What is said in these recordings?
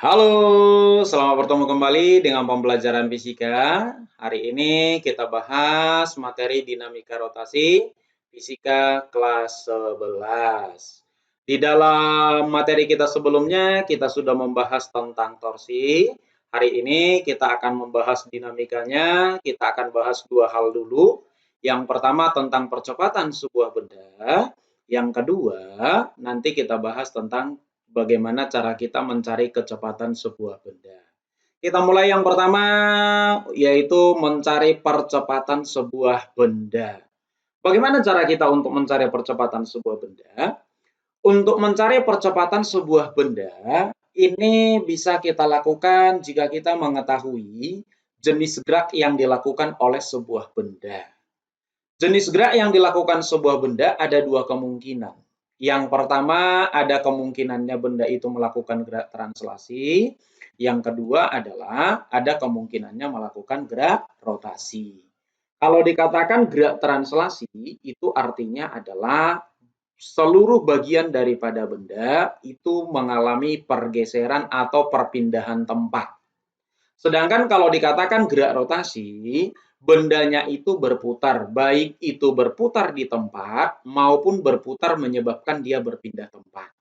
Halo, selamat bertemu kembali dengan pembelajaran fisika. Hari ini kita bahas materi dinamika rotasi fisika kelas 11. Di dalam materi kita sebelumnya, kita sudah membahas tentang torsi. Hari ini kita akan membahas dinamikanya. Kita akan bahas dua hal dulu. Yang pertama tentang percepatan sebuah benda. Yang kedua, nanti kita bahas tentang bagaimana cara kita mencari kecepatan sebuah benda. Kita mulai yang pertama, yaitu mencari percepatan sebuah benda. Bagaimana cara kita untuk mencari percepatan sebuah benda? Untuk mencari percepatan sebuah benda, ini bisa kita lakukan jika kita mengetahui jenis gerak yang dilakukan oleh sebuah benda. Jenis gerak yang dilakukan sebuah benda ada dua kemungkinan. Yang pertama, ada kemungkinannya benda itu melakukan gerak translasi. Yang kedua adalah ada kemungkinannya melakukan gerak rotasi. Kalau dikatakan gerak translasi, itu artinya adalah seluruh bagian daripada benda itu mengalami pergeseran atau perpindahan tempat. Sedangkan kalau dikatakan gerak rotasi, bendanya itu berputar, baik itu berputar di tempat maupun berputar menyebabkan dia berpindah tempat.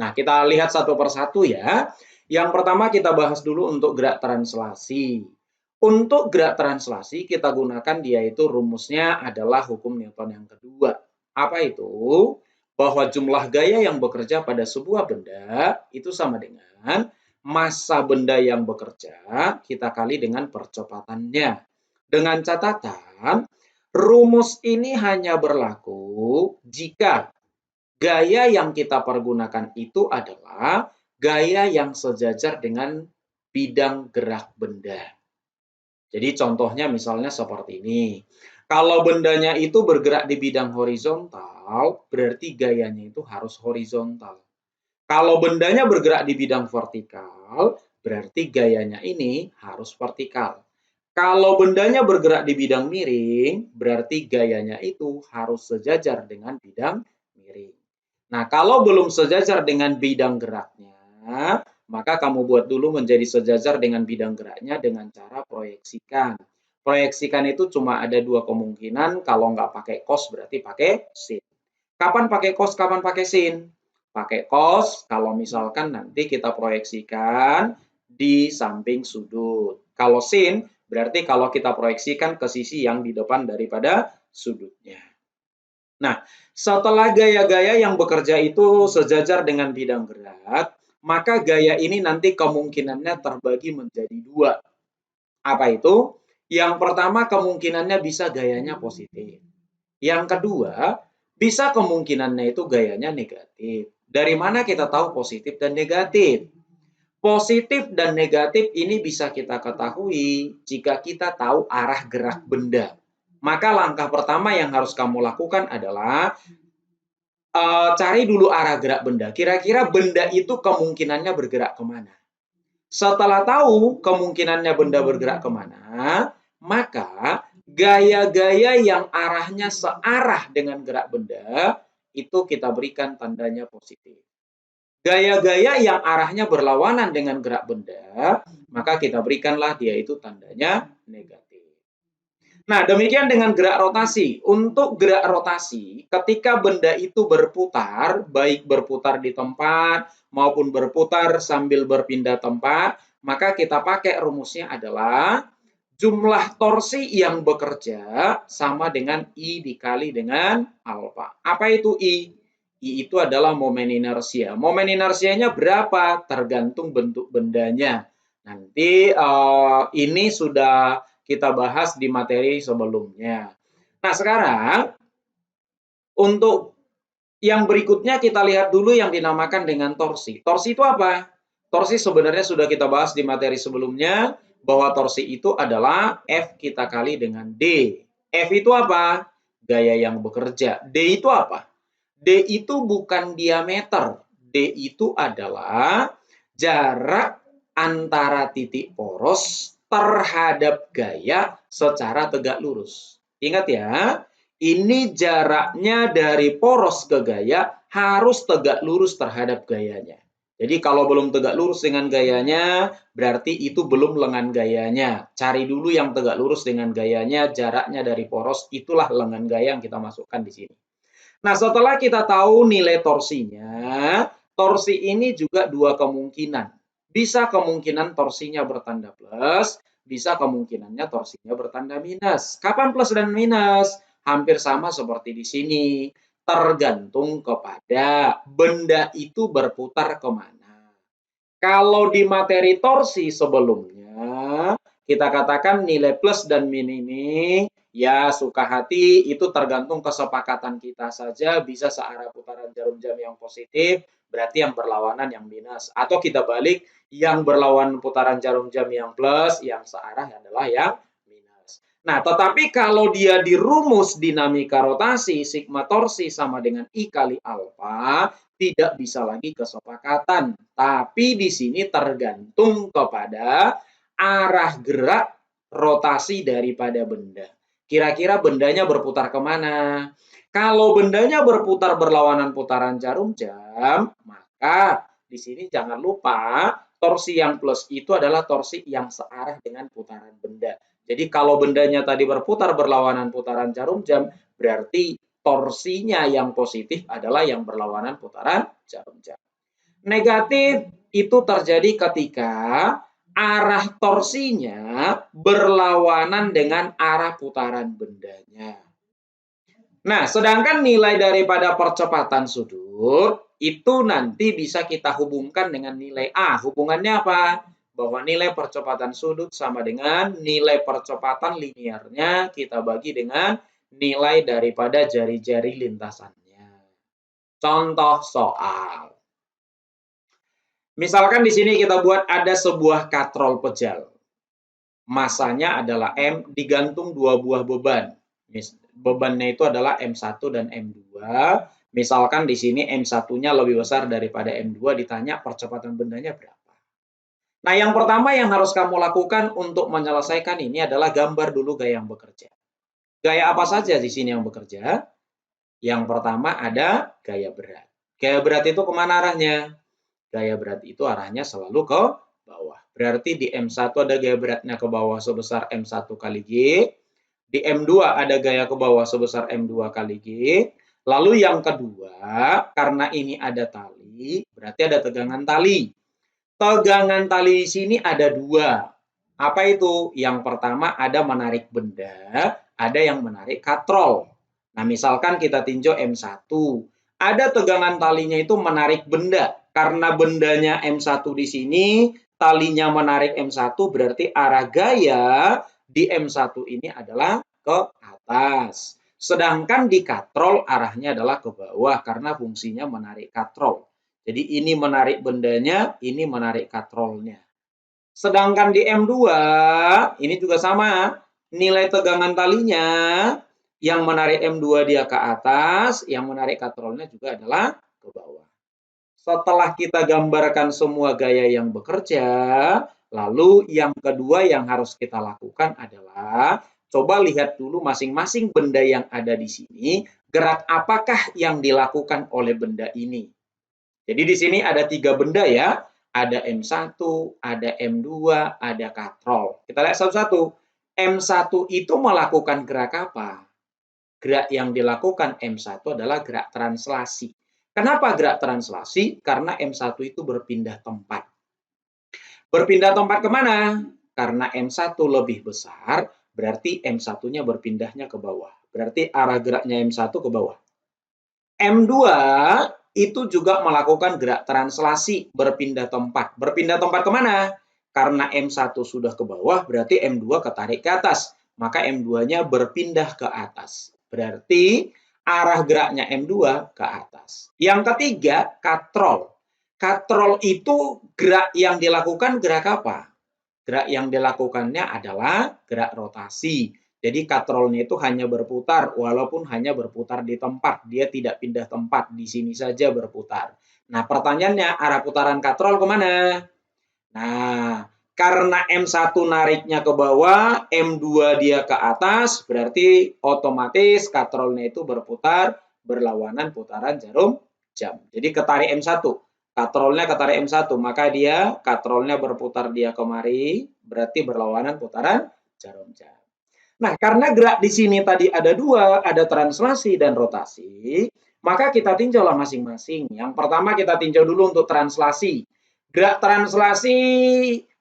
Nah, kita lihat satu persatu ya. Yang pertama kita bahas dulu untuk gerak translasi. Untuk gerak translasi kita gunakan dia itu rumusnya adalah hukum Newton yang kedua. Apa itu? Bahwa jumlah gaya yang bekerja pada sebuah benda itu sama dengan massa benda yang bekerja kita kali dengan percepatannya. Dengan catatan, rumus ini hanya berlaku jika gaya yang kita pergunakan itu adalah gaya yang sejajar dengan bidang gerak benda. Jadi contohnya misalnya seperti ini. Kalau bendanya itu bergerak di bidang horizontal, berarti gayanya itu harus horizontal. Kalau bendanya bergerak di bidang vertikal, berarti gayanya ini harus vertikal. Kalau bendanya bergerak di bidang miring, berarti gayanya itu harus sejajar dengan bidang miring. Nah, kalau belum sejajar dengan bidang geraknya, maka kamu buat dulu menjadi sejajar dengan bidang geraknya dengan cara proyeksikan. Proyeksikan itu cuma ada dua kemungkinan, kalau nggak pakai cos berarti pakai sin. Kapan pakai cos, kapan pakai sin? Pakai cos kalau misalkan nanti kita proyeksikan di samping sudut. Kalau sin berarti kalau kita proyeksikan ke sisi yang di depan daripada sudutnya. Nah, setelah gaya-gaya yang bekerja itu sejajar dengan bidang gerak, maka gaya ini nanti kemungkinannya terbagi menjadi dua. Apa itu? Yang pertama kemungkinannya bisa gayanya positif. Yang kedua, bisa kemungkinannya itu gayanya negatif. Dari mana kita tahu positif dan negatif? Positif dan negatif ini bisa kita ketahui jika kita tahu arah gerak benda. Maka langkah pertama yang harus kamu lakukan adalah cari dulu arah gerak benda. Kira-kira benda itu kemungkinannya bergerak kemana? Setelah tahu kemungkinannya benda bergerak kemana, maka gaya-gaya yang arahnya searah dengan gerak benda, itu kita berikan tandanya positif. Gaya-gaya yang arahnya berlawanan dengan gerak benda, maka kita berikanlah dia itu tandanya negatif. Nah, demikian dengan gerak rotasi. Untuk gerak rotasi, ketika benda itu berputar, baik berputar di tempat maupun berputar sambil berpindah tempat, maka kita pakai rumusnya adalah jumlah torsi yang bekerja sama dengan I dikali dengan alfa. Apa itu I? I itu adalah momen inersia. Momen inersianya berapa? Tergantung bentuk bendanya. Nanti ini sudah kita bahas di materi sebelumnya. Nah, sekarang untuk yang berikutnya kita lihat dulu yang dinamakan dengan torsi. Torsi itu apa? Torsi sebenarnya sudah kita bahas di materi sebelumnya bahwa torsi itu adalah F kita kali dengan D. F itu apa? Gaya yang bekerja. D itu apa? D itu bukan diameter. D itu adalah jarak antara titik poros terhadap gaya secara tegak lurus. Ingat ya, ini jaraknya dari poros ke gaya harus tegak lurus terhadap gayanya. Jadi kalau belum tegak lurus dengan gayanya, berarti itu belum lengan gayanya. Cari dulu yang tegak lurus dengan gayanya, jaraknya dari poros, itulah lengan gaya yang kita masukkan di sini. Nah, setelah kita tahu nilai torsinya, torsi ini juga dua kemungkinan. Bisa kemungkinan torsinya bertanda plus, bisa kemungkinannya torsinya bertanda minus. Kapan plus dan minus? Hampir sama seperti di sini. Tergantung kepada benda itu berputar kemana. Kalau di materi torsi sebelumnya, kita katakan nilai plus dan min ini, ya suka hati itu tergantung kesepakatan kita saja, bisa searah putaran jarum jam yang positif, berarti yang berlawanan yang minus. Atau kita balik, yang berlawanan putaran jarum jam yang plus, yang searah adalah yang minus. Nah, tetapi kalau dia di rumus dinamika rotasi, sigma torsi sama dengan I kali alfa, tidak bisa lagi kesepakatan. Tapi di sini tergantung kepada arah gerak rotasi daripada benda. Kira-kira bendanya berputar kemana? Kalau bendanya berputar berlawanan putaran jarum jam, maka di sini jangan lupa torsi yang plus itu adalah torsi yang searah dengan putaran benda. Jadi kalau bendanya tadi berputar berlawanan putaran jarum jam, berarti torsinya yang positif adalah yang berlawanan putaran jarum jam. Negatif itu terjadi ketika arah torsinya berlawanan dengan arah putaran bendanya. Nah, sedangkan nilai daripada percepatan sudut itu nanti bisa kita hubungkan dengan nilai A. Hubungannya apa? Bahwa nilai percepatan sudut sama dengan nilai percepatan linearnya kita bagi dengan nilai daripada jari-jari lintasannya. Contoh soal. Misalkan di sini kita buat ada sebuah katrol pejal. Masanya adalah M, digantung dua buah beban. Bebannya itu adalah M1 dan M2. Misalkan di sini M1-nya lebih besar daripada M2, ditanya percepatan bendanya berapa. Nah, yang pertama yang harus kamu lakukan untuk menyelesaikan ini adalah gambar dulu gaya yang bekerja. Gaya apa saja di sini yang bekerja? Yang pertama ada gaya berat. Gaya berat itu kemana arahnya? Gaya berat itu arahnya selalu ke bawah. Berarti di M1 ada gaya beratnya ke bawah sebesar M1 kali G. Di M2 ada gaya ke bawah sebesar M2 kali G. Lalu yang kedua, karena ini ada tali, berarti ada tegangan tali. Tegangan tali di sini ada dua. Apa itu? Yang pertama ada menarik benda, ada yang menarik katrol. Nah, misalkan kita tinjau M1. Ada tegangan talinya itu menarik benda. Karena bendanya M1 di sini, talinya menarik M1, berarti arah gaya di M1 ini adalah ke atas. Sedangkan di katrol arahnya adalah ke bawah karena fungsinya menarik katrol. Jadi ini menarik bendanya, ini menarik katrolnya. Sedangkan di M2, ini juga sama. Nilai tegangan talinya, yang menarik M2 dia ke atas, yang menarik katrolnya juga adalah ke bawah. Setelah kita gambarkan semua gaya yang bekerja, lalu yang kedua yang harus kita lakukan adalah coba lihat dulu masing-masing benda yang ada di sini, gerak apakah yang dilakukan oleh benda ini. Jadi di sini ada 3 benda ya, ada M1, ada M2, ada katrol. Kita lihat satu-satu. M1 itu melakukan gerak apa? Gerak yang dilakukan M1 adalah gerak translasi. Kenapa gerak translasi? Karena M1 itu berpindah tempat. Berpindah tempat kemana? Karena M1 lebih besar, berarti M1-nya berpindahnya ke bawah. Berarti arah geraknya M1 ke bawah. M2 itu juga melakukan gerak translasi, berpindah tempat. Berpindah tempat kemana? Karena M1 sudah ke bawah, berarti M2 ketarik ke atas. Maka M2-nya berpindah ke atas. Berarti arah geraknya M2 ke atas. Yang ketiga, katrol. Katrol itu gerak yang dilakukan gerak apa? Gerak yang dilakukannya adalah gerak rotasi. Jadi katrolnya itu hanya berputar, walaupun hanya berputar di tempat. Dia tidak pindah tempat, di sini saja berputar. Nah, pertanyaannya, arah putaran katrol kemana? Nah, karena M1 nariknya ke bawah, M2 dia ke atas, berarti otomatis katrolnya itu berputar berlawanan putaran jarum jam. Jadi ketarik M1. Katrolnya ketarik M1, maka dia katrolnya berputar dia kemari, berarti berlawanan putaran jarum jam. Nah, karena gerak di sini tadi ada dua, ada translasi dan rotasi, maka kita tinjaulah masing-masing. Yang pertama kita tinjau dulu untuk translasi. Gerak translasi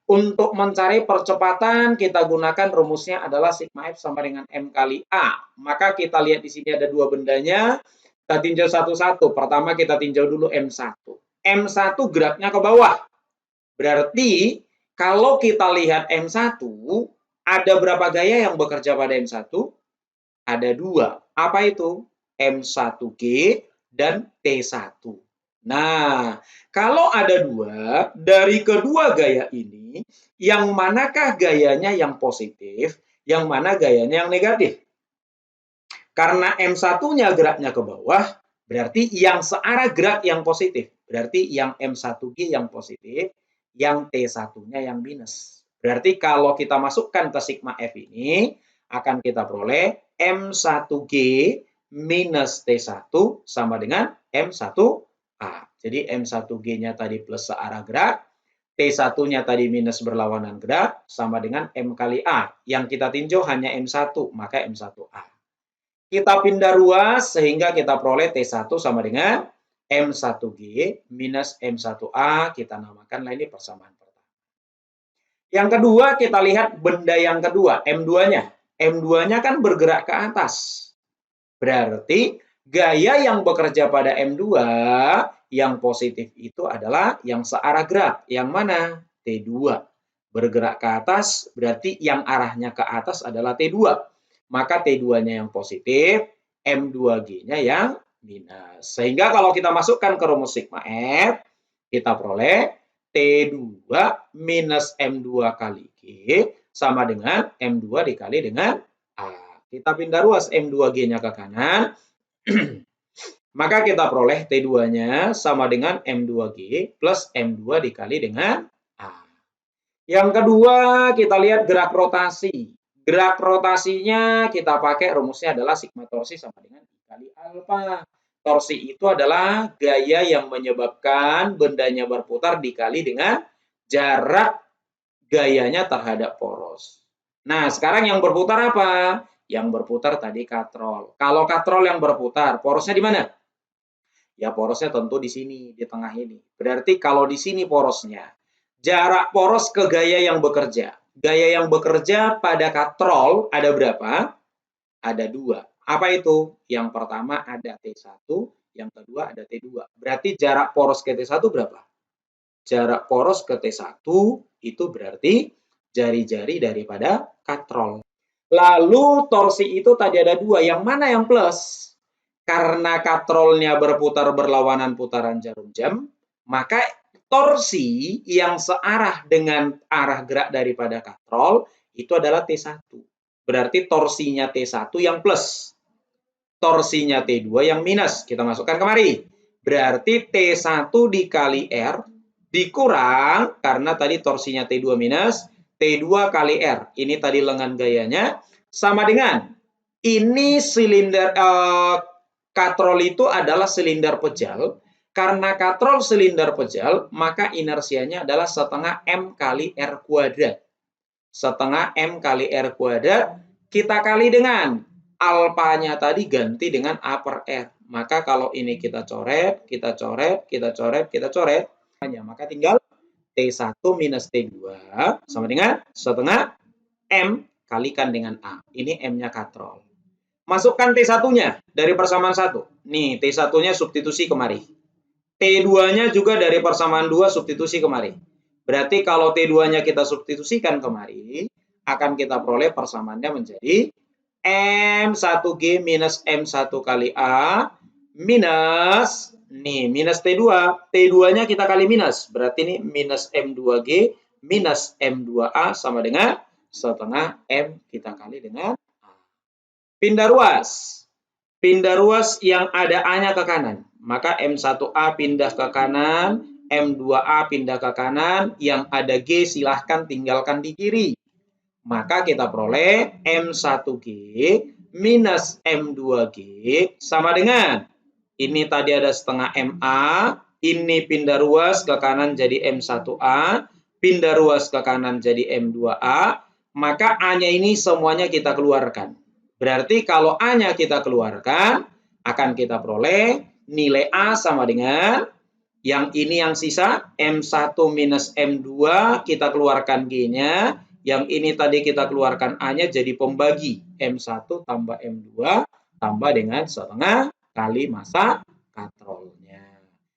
untuk mencari percepatan kita gunakan rumusnya adalah sigma F sama dengan M kali A. Maka kita lihat di sini ada dua bendanya. Kita tinjau satu-satu. Pertama kita tinjau dulu M1. M1 geraknya ke bawah. Berarti kalau kita lihat M1, ada berapa gaya yang bekerja pada M1? Ada dua. Apa itu? M1G dan T1. Nah, kalau ada dua, dari kedua gaya ini, yang manakah gayanya yang positif, yang mana gayanya yang negatif? Karena M1-nya geraknya ke bawah, berarti yang searah gerak yang positif. Berarti yang M1G yang positif, yang T1-nya yang minus. Berarti kalau kita masukkan ke sigma F ini, akan kita peroleh M1G minus T1 sama dengan M1A. Jadi M1G-nya tadi plus searah gerak, T1-nya tadi minus berlawanan gerak, sama dengan M kali A. Yang kita tinjau hanya M1, maka M1A. Kita pindah ruas sehingga kita peroleh T1 sama dengan M1G minus M1A. Kita namakanlah ini persamaan pertama. Yang kedua, kita lihat benda yang kedua, M2-nya. M2-nya kan bergerak ke atas. Berarti gaya yang bekerja pada M2 yang positif itu adalah yang searah gerak. Yang mana? T2. Bergerak ke atas berarti yang arahnya ke atas adalah T2. Maka T2-nya yang positif, M2G-nya yang minus. Sehingga kalau kita masukkan ke rumus sigma F, kita peroleh T2 minus M2 kali G sama dengan M2 dikali dengan A. Kita pindah ruas M2G-nya ke kanan, maka kita peroleh T2-nya sama dengan M2G plus M2 dikali dengan A. Yang kedua, kita lihat gerak rotasi. Gerak rotasinya kita pakai rumusnya adalah sigma torsi sama dengan I kali alfa. Torsi itu adalah gaya yang menyebabkan bendanya berputar dikali dengan jarak gayanya terhadap poros. Nah, sekarang yang berputar apa? Yang berputar tadi katrol. Kalau katrol yang berputar, porosnya di mana? Ya, porosnya tentu di sini, di tengah ini. Berarti kalau di sini porosnya, jarak poros ke gaya yang bekerja. Gaya yang bekerja pada katrol ada berapa? Ada dua. Apa itu? Yang pertama ada T1, yang kedua ada T2. Berarti jarak poros ke T1 berapa? Jarak poros ke T1 itu berarti jari-jari daripada katrol. Lalu torsi itu tadi ada dua, yang mana yang plus? Karena katrolnya berputar berlawanan putaran jarum jam, maka torsi yang searah dengan arah gerak daripada katrol itu adalah T1. Berarti torsinya T1 yang plus. Torsinya T2 yang minus. Kita masukkan kemari. Berarti T1 dikali R dikurang, karena tadi torsinya T2 minus, T2 kali R. Ini tadi lengan gayanya. Sama dengan, ini silinder, katrol itu adalah silinder pejal. Karena katrol silinder pejal, maka inersianya adalah setengah M kali R kuadrat. Setengah M kali R kuadrat, kita kali dengan alfanya tadi ganti dengan A per R. Maka kalau ini kita coret, kita coret, kita coret, kita coret, maka tinggal T1 minus T2 sama dengan setengah M kalikan dengan A. Ini M-nya katrol. Masukkan T1-nya dari persamaan 1. Nih, T1-nya substitusi kemari. T2-nya juga dari persamaan 2 substitusi kemari. Berarti kalau T2-nya kita substitusikan kemari, akan kita peroleh persamaannya menjadi M1G minus M1 kali A minus, nih, minus T2. T2-nya kita kali minus. Berarti ini minus M2G minus M2A sama dengan setengah M kita kali dengan A. Pindah ruas. Pindah ruas yang ada A-nya ke kanan. Maka M1A pindah ke kanan, M2A pindah ke kanan, yang ada G silahkan tinggalkan di kiri. Maka kita peroleh M1G minus M2G sama dengan, ini tadi ada setengah MA, Ini pindah ruas ke kanan jadi M1A, pindah ruas ke kanan jadi M2A, maka A-nya ini semuanya kita keluarkan. Berarti kalau A-nya kita keluarkan, akan kita peroleh nilai A sama dengan yang ini yang sisa, M1 minus M2, kita keluarkan G-nya. Yang ini tadi kita keluarkan A-nya jadi pembagi. M1 tambah M2 tambah dengan setengah kali massa katrolnya.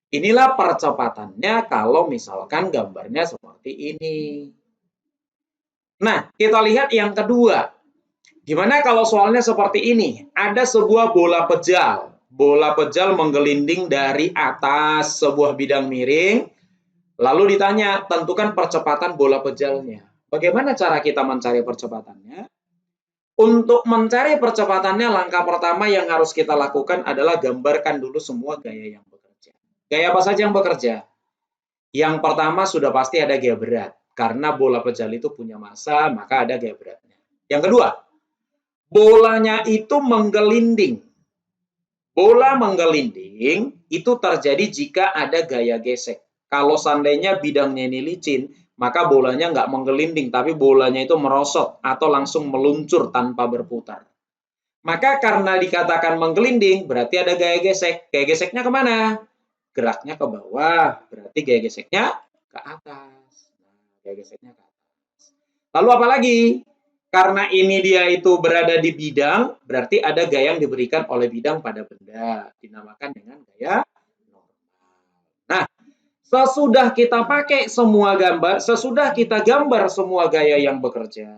Inilah percepatannya kalau misalkan gambarnya seperti ini. Nah, kita lihat yang kedua. Gimana kalau soalnya seperti ini? Ada sebuah bola pejal. Bola pejal menggelinding dari atas sebuah bidang miring. Lalu ditanya, tentukan percepatan bola pejalnya. Bagaimana cara kita mencari percepatannya? Untuk mencari percepatannya, langkah pertama yang harus kita lakukan adalah gambarkan dulu semua gaya yang bekerja. Gaya apa saja yang bekerja? Yang pertama sudah pasti ada gaya berat. Karena bola pejal itu punya massa, maka ada gaya beratnya. Yang kedua, bolanya itu menggelinding. Bola menggelinding itu terjadi jika ada gaya gesek. Kalau seandainya bidangnya ini licin, maka bolanya nggak menggelinding, tapi bolanya itu merosot atau langsung meluncur tanpa berputar. Maka karena dikatakan menggelinding, berarti ada gaya gesek. Gaya geseknya kemana? Geraknya ke bawah, berarti gaya geseknya ke atas. Nah, gaya geseknya ke atas. Lalu apa lagi? Karena ini dia itu berada di bidang, berarti ada gaya yang diberikan oleh bidang pada benda. Dinamakan dengan gaya normal. Nah, sesudah kita pakai semua gambar, sesudah kita gambar semua gaya yang bekerja,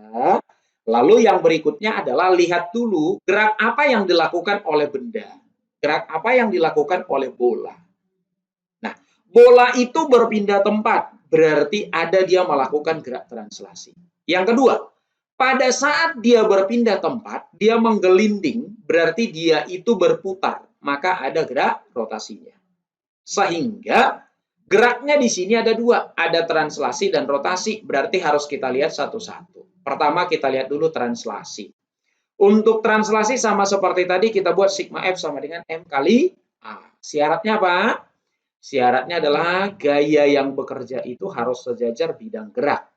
lalu yang berikutnya adalah lihat dulu gerak apa yang dilakukan oleh benda. Gerak apa yang dilakukan oleh bola. Nah, bola itu berpindah tempat, berarti ada dia melakukan gerak translasi. Yang kedua, pada saat dia berpindah tempat, dia menggelinding, berarti dia itu berputar, maka ada gerak rotasinya. Sehingga geraknya di sini ada dua, ada translasi dan rotasi, berarti harus kita lihat satu-satu. Pertama kita lihat dulu translasi. Untuk translasi sama seperti tadi kita buat sigma F sama dengan M kali A. Syaratnya apa? Syaratnya adalah gaya yang bekerja itu harus sejajar bidang gerak.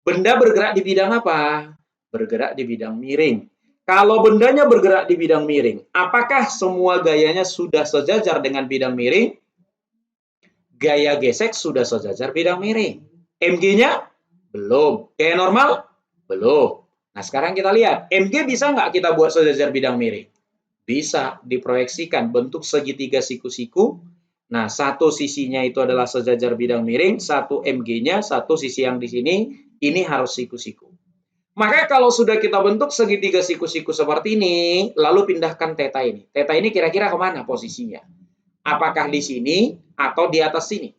Benda bergerak di bidang apa? Bergerak di bidang miring. Kalau bendanya bergerak di bidang miring, apakah semua gayanya sudah sejajar dengan bidang miring? Gaya gesek sudah sejajar bidang miring. MG-nya? Belum. Gaya normal? Belum. Nah, sekarang kita lihat. MG bisa nggak kita buat sejajar bidang miring? Bisa diproyeksikan bentuk segitiga siku-siku. Nah, satu sisinya itu adalah sejajar bidang miring, satu MG-nya, satu sisi yang di sini, ini harus siku-siku. Maka kalau sudah kita bentuk segitiga siku-siku seperti ini, lalu pindahkan theta ini. Theta ini kira-kira kemana posisinya? Apakah di sini atau di atas sini?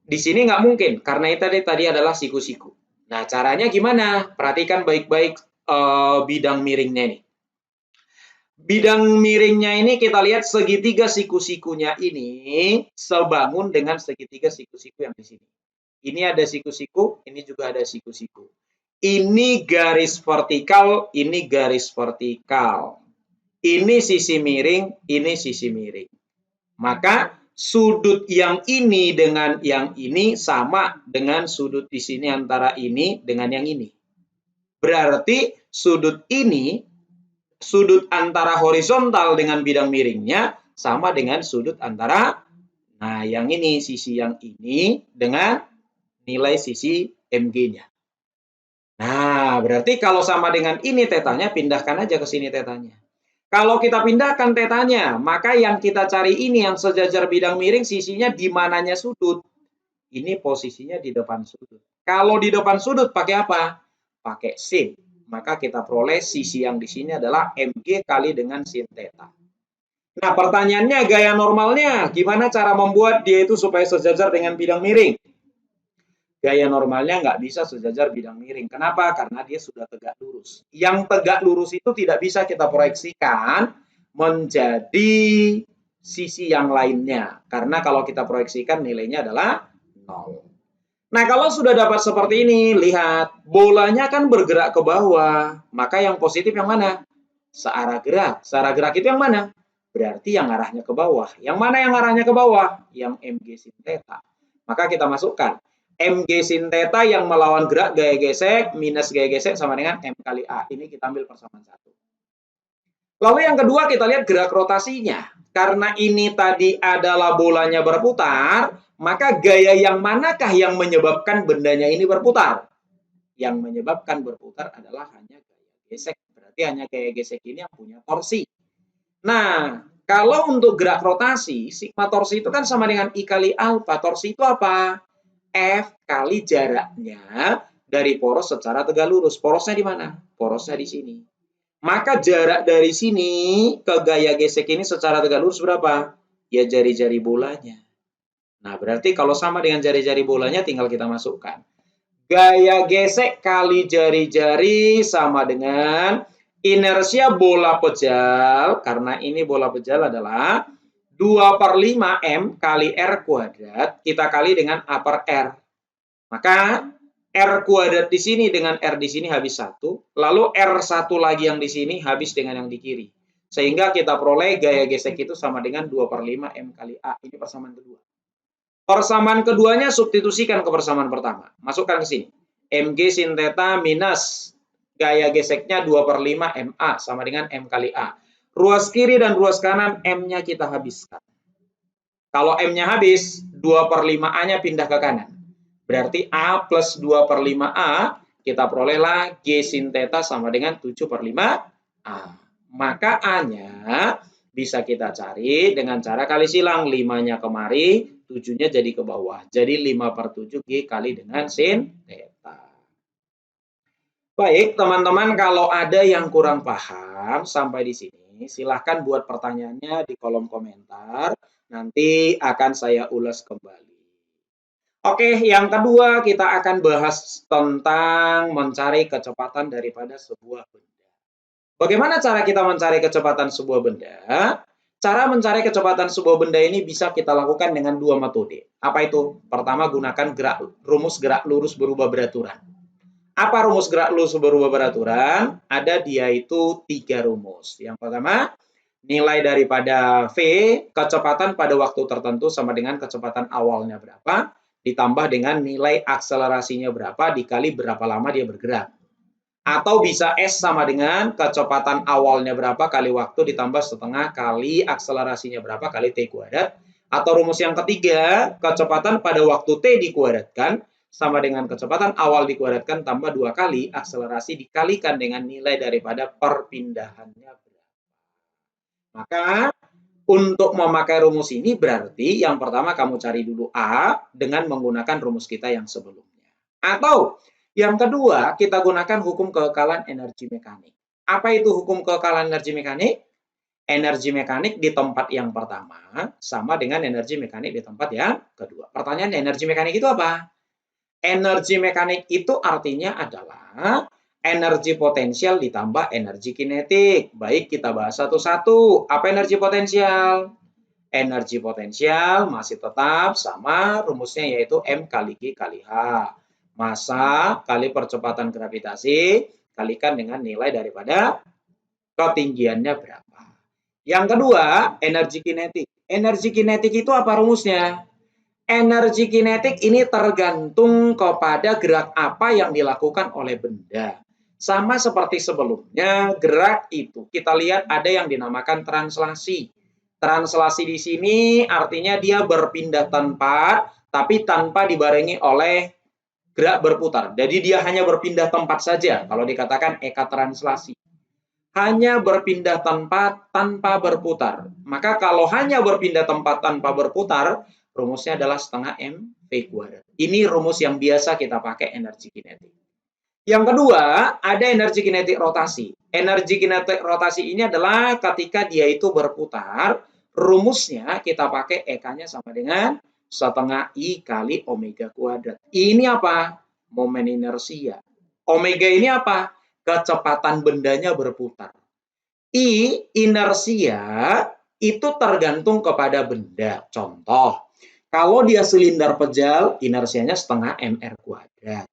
Di sini nggak mungkin, karena itu tadi adalah siku-siku. Nah, caranya gimana? Perhatikan baik-baik bidang miringnya ini. Bidang miringnya ini kita lihat segitiga siku-sikunya ini sebangun dengan segitiga siku-siku yang di sini. Ini ada siku-siku, ini juga ada siku-siku. Ini garis vertikal, ini garis vertikal. Ini sisi miring, ini sisi miring. Maka sudut yang ini dengan yang ini sama dengan sudut di sini antara ini dengan yang ini. Berarti sudut ini, sudut antara horizontal dengan bidang miringnya sama dengan sudut antara, nah yang ini, sisi yang ini dengan nilai sisi MG-nya. Nah, berarti kalau sama dengan ini tetanya, pindahkan aja ke sini tetanya. Kalau kita pindahkan tetanya, maka yang kita cari ini yang sejajar bidang miring, sisinya di mananya sudut. Ini posisinya di depan sudut. Kalau di depan sudut pakai apa? Pakai sin. Maka kita peroleh sisi yang di sini adalah MG kali dengan sin theta. Nah, pertanyaannya gaya normalnya, gimana cara membuat dia itu supaya sejajar dengan bidang miring? Gaya normalnya nggak bisa sejajar bidang miring. Kenapa? Karena dia sudah tegak lurus. Yang tegak lurus itu tidak bisa kita proyeksikan menjadi sisi yang lainnya. Karena kalau kita proyeksikan nilainya adalah 0. Nah, kalau sudah dapat seperti ini, lihat, bolanya kan bergerak ke bawah. Maka yang positif yang mana? Searah gerak. Searah gerak itu yang mana? berarti yang arahnya ke bawah. Yang mana yang arahnya ke bawah? Yang mg sin theta. Maka kita masukkan mg sin theta yang melawan gerak gaya gesek minus gaya gesek sama dengan m kali a. Ini kita ambil persamaan 1. Lalu yang kedua kita lihat gerak rotasinya. Karena ini tadi adalah bolanya berputar, maka gaya yang manakah yang menyebabkan bendanya ini berputar? Yang menyebabkan berputar adalah hanya gaya gesek. Berarti hanya gaya gesek ini yang punya torsi. Nah, kalau untuk gerak rotasi, sigma torsi itu kan sama dengan I kali alfa. Torsi itu apa? F kali jaraknya dari poros secara tegak lurus. Porosnya di mana? Porosnya di sini. Maka jarak dari sini ke gaya gesek ini secara tegak lurus berapa? Ya jari-jari bolanya. Nah, berarti kalau sama dengan jari-jari bolanya tinggal kita masukkan. Gaya gesek kali jari-jari sama dengan inersia bola pejal, karena ini bola pejal adalah 2/5 M kali R kuadrat, kita kali dengan A per R. Maka R kuadrat di sini dengan R di sini habis 1, lalu R1 lagi yang di sini habis dengan yang di kiri. Sehingga kita peroleh gaya gesek itu sama dengan 2/5 M kali A. Ini persamaan kedua. Persamaan keduanya substitusikan ke persamaan pertama. Masukkan ke sini. Mg sin theta minus gaya geseknya 2/5 MA sama dengan M kali A. Ruas kiri dan ruas kanan M-nya kita habiskan. Kalau M-nya habis, 2/5A-nya pindah ke kanan. Berarti A plus 2/5A, kita perolehlah G sin theta sama dengan 7/5A. Maka A-nya bisa kita cari dengan cara kali silang. 5-nya kemari, 7-nya jadi ke bawah. Jadi 5/7 G kali dengan sin theta. Baik, teman-teman, kalau ada yang kurang paham sampai di sini, silahkan buat pertanyaannya di kolom komentar. Nanti akan saya ulas kembali. Oke, yang kedua kita akan bahas tentang mencari kecepatan daripada sebuah benda. Bagaimana cara kita mencari kecepatan sebuah benda? Cara mencari kecepatan sebuah benda ini bisa kita lakukan dengan dua metode. Apa itu? Pertama, gunakan rumus gerak lurus berubah beraturan. Apa rumus gerak lurus berubah beraturan? Ada dia itu 3 rumus. Yang pertama, nilai daripada V, kecepatan pada waktu tertentu sama dengan kecepatan awalnya berapa, ditambah dengan nilai akselerasinya berapa dikali berapa lama dia bergerak. Atau bisa S sama dengan kecepatan awalnya berapa kali waktu ditambah setengah kali akselerasinya berapa kali T kuadrat. Atau rumus yang ketiga, kecepatan pada waktu T dikuadratkan sama dengan kecepatan awal dikuadratkan tambah 2 kali akselerasi dikalikan dengan nilai daripada perpindahannya berapa. Maka untuk memakai rumus ini berarti yang pertama kamu cari dulu A dengan menggunakan rumus kita yang sebelumnya. Atau yang kedua kita gunakan hukum kekekalan energi mekanik. Apa itu hukum kekekalan energi mekanik? Energi mekanik di tempat yang pertama sama dengan energi mekanik di tempat yang kedua. Pertanyaannya, energi mekanik itu apa? Energi mekanik itu artinya adalah energi potensial ditambah energi kinetik. Baik, kita bahas satu-satu. Apa energi potensial? Energi potensial masih tetap sama rumusnya yaitu M kali G kali H. Massa kali percepatan gravitasi kalikan dengan nilai daripada ketinggiannya berapa. Yang kedua, energi kinetik. Energi kinetik itu apa rumusnya? Energi kinetik ini tergantung kepada gerak apa yang dilakukan oleh benda. Sama seperti sebelumnya, gerak itu kita lihat ada yang dinamakan translasi. Translasi di sini artinya dia berpindah tempat, tapi tanpa dibarengi oleh gerak berputar. Jadi dia hanya berpindah tempat saja, kalau dikatakan eka translasi. Hanya berpindah tempat tanpa berputar. Maka kalau hanya berpindah tempat tanpa berputar, rumusnya adalah setengah M V kuadrat. Ini rumus yang biasa kita pakai energi kinetik. Yang kedua, ada energi kinetik rotasi. Energi kinetik rotasi ini adalah ketika dia itu berputar, rumusnya kita pakai E-nya sama dengan setengah I kali omega kuadrat. Ini apa? Momen inersia. Omega ini apa? Kecepatan bendanya berputar. I, inersia, itu tergantung kepada benda. Contoh, kalau dia silinder pejal, inersianya setengah mr kuadrat.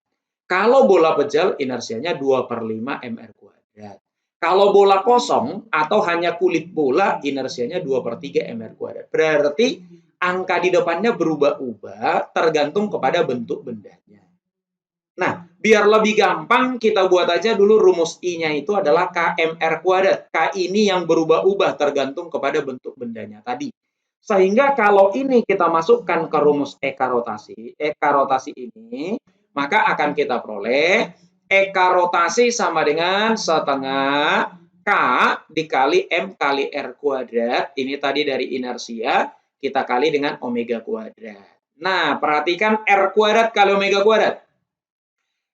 Kalau bola pejal, inersianya 2/5 mr kuadrat. Kalau bola kosong atau hanya kulit bola, inersianya 2/3 mr kuadrat. Berarti angka di depannya berubah-ubah tergantung kepada bentuk bendanya. Nah, biar lebih gampang, kita buat aja dulu rumus I-nya itu adalah KMR kuadrat. K ini yang berubah-ubah tergantung kepada bentuk bendanya tadi. Sehingga kalau ini kita masukkan ke rumus eka rotasi ini, maka akan kita peroleh eka rotasi sama dengan setengah K dikali M kali R kuadrat. Ini tadi dari inersia, kita kali dengan omega kuadrat. Nah, perhatikan R kuadrat kali omega kuadrat.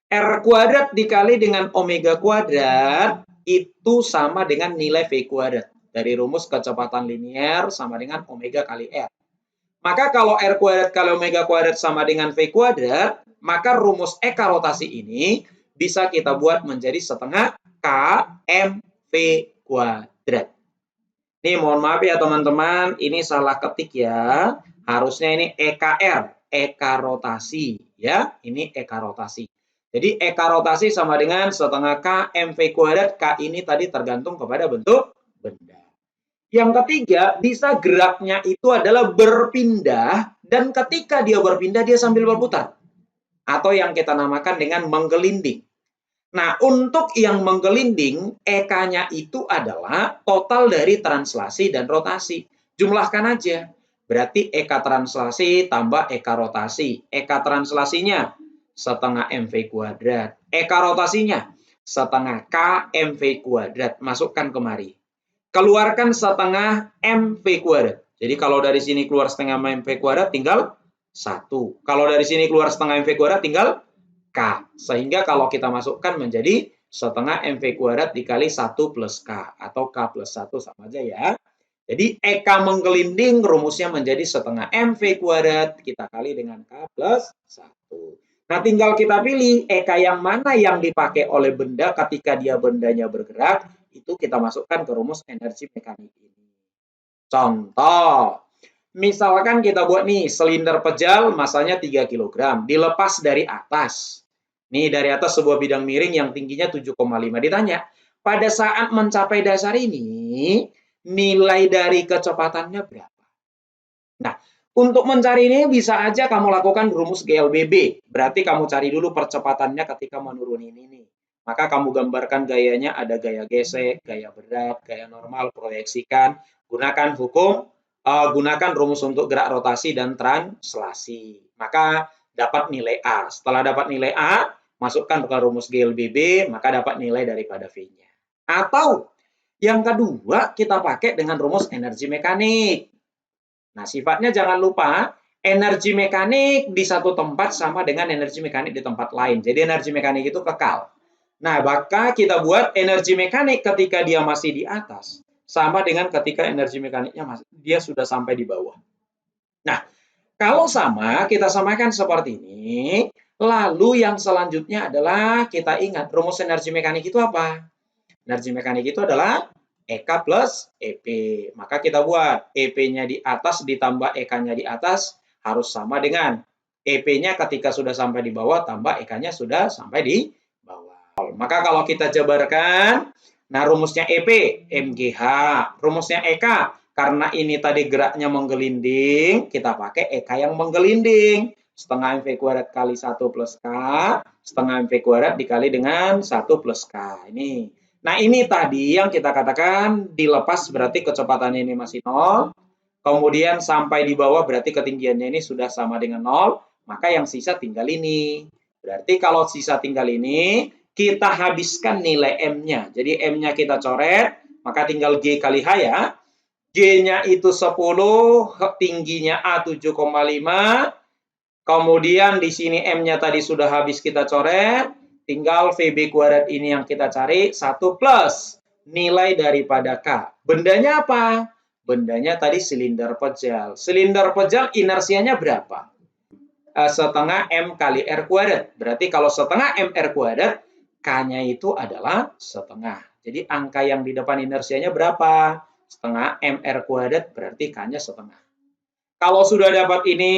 R kuadrat dikali dengan omega kuadrat itu sama dengan nilai V kuadrat. Dari rumus kecepatan linier sama dengan omega kali R. Maka kalau R kuadrat kali omega kuadrat sama dengan V kuadrat, maka rumus eka rotasi ini bisa kita buat menjadi setengah K M V kuadrat. Ini mohon maaf ya teman-teman, ini salah ketik ya. Harusnya ini EKR, eka rotasi ya. Ini eka rotasi. Jadi eka rotasi sama dengan setengah K MV kuadrat. K ini tadi tergantung kepada bentuk benda. Yang ketiga, bisa geraknya itu adalah berpindah dan ketika dia berpindah dia sambil berputar. Atau yang kita namakan dengan menggelinding. Nah, untuk yang menggelinding, EK-nya itu adalah total dari translasi dan rotasi. Jumlahkan aja. Berarti EK translasi tambah EK rotasi. EK translasinya setengah MV kuadrat. EK rotasinya setengah K MV kuadrat. Masukkan kemari. Keluarkan setengah MV kuadrat. Jadi kalau dari sini keluar setengah MV kuadrat tinggal 1. Kalau dari sini keluar setengah MV kuadrat tinggal K. Sehingga kalau kita masukkan menjadi setengah MV kuadrat dikali 1 plus K. Atau K plus 1 sama aja ya. Jadi EK menggelinding rumusnya menjadi setengah MV kuadrat. Kita kali dengan K plus 1. Nah, tinggal kita pilih EK yang mana yang dipakai oleh benda ketika bendanya bergerak. Itu kita masukkan ke rumus energi mekanik ini. Contoh, misalkan kita buat nih silinder pejal masanya 3 kg, dilepas dari atas. Nih dari atas sebuah bidang miring yang tingginya 7,5. Ditanya, pada saat mencapai dasar ini, nilai dari kecepatannya berapa? Nah, untuk mencari ini bisa aja kamu lakukan rumus GLBB. Berarti kamu cari dulu percepatannya ketika menuruni ini. Maka kamu gambarkan gayanya, ada gaya gesek, gaya berat, gaya normal, proyeksikan. Gunakan gunakan rumus untuk gerak rotasi dan translasi. Maka dapat nilai A. Setelah dapat nilai A, masukkan ke rumus GLBB, maka dapat nilai daripada V-nya. Atau yang kedua, kita pakai dengan rumus energi mekanik. Nah, sifatnya jangan lupa, energi mekanik di satu tempat sama dengan energi mekanik di tempat lain. Jadi energi mekanik itu kekal. Nah, maka kita buat energi mekanik ketika dia masih di atas sama dengan ketika energi mekaniknya dia sudah sampai di bawah. Nah, kalau sama, kita samakan seperti ini. Lalu yang selanjutnya adalah kita ingat rumus energi mekanik itu apa? Energi mekanik itu adalah EK plus EP. Maka kita buat EP-nya di atas ditambah EK-nya di atas harus sama dengan EP-nya ketika sudah sampai di bawah tambah EK-nya sudah sampai di bawah. Maka kalau kita jabarkan, nah rumusnya EP, MGH. Rumusnya EK, karena ini tadi geraknya menggelinding, kita pakai EK yang menggelinding. Setengah MV kuadrat kali 1 plus K, setengah MV kuadrat dikali dengan 1 plus K. Ini. Nah, ini tadi yang kita katakan dilepas berarti kecepatannya ini masih 0. Kemudian sampai di bawah berarti ketinggiannya ini sudah sama dengan 0. Maka yang sisa tinggal ini. Berarti kalau sisa tinggal ini, kita habiskan nilai M-nya. Jadi M-nya kita coret, maka tinggal G kali H ya. G-nya itu 10, tingginya A 7,5. Kemudian di sini M-nya tadi sudah habis kita coret. Tinggal VB kuadrat ini yang kita cari, 1 plus nilai daripada K. Bendanya apa? Bendanya tadi silinder pejal. Silinder pejal inersianya berapa? Setengah M kali R kuadrat. Berarti kalau setengah MR kuadrat, K-nya itu adalah setengah. Jadi angka yang di depan inersianya berapa? Setengah MR kuadrat, berarti K-nya setengah. Kalau sudah dapat ini,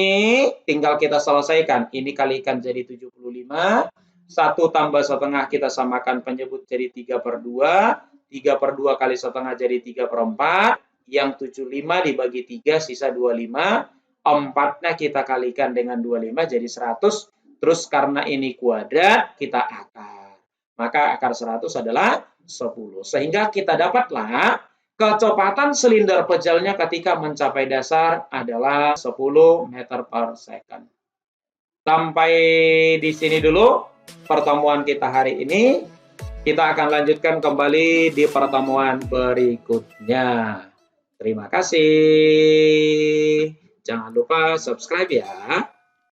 tinggal kita selesaikan. Ini kalikan jadi 75. 1 tambah setengah kita samakan penyebut jadi 3/2. 3/2 kali setengah jadi 3/4. Yang 75 dibagi 3 sisa 25. 4-nya kita kalikan dengan 25 jadi 100. Terus karena ini kuadrat kita akar. Maka akar 100 adalah 10. Sehingga kita dapatlah kecepatan silinder pejalnya ketika mencapai dasar adalah 10 meter per second. Sampai di sini dulu pertemuan kita hari ini. Kita akan lanjutkan kembali di pertemuan berikutnya. Terima kasih. Jangan lupa subscribe ya.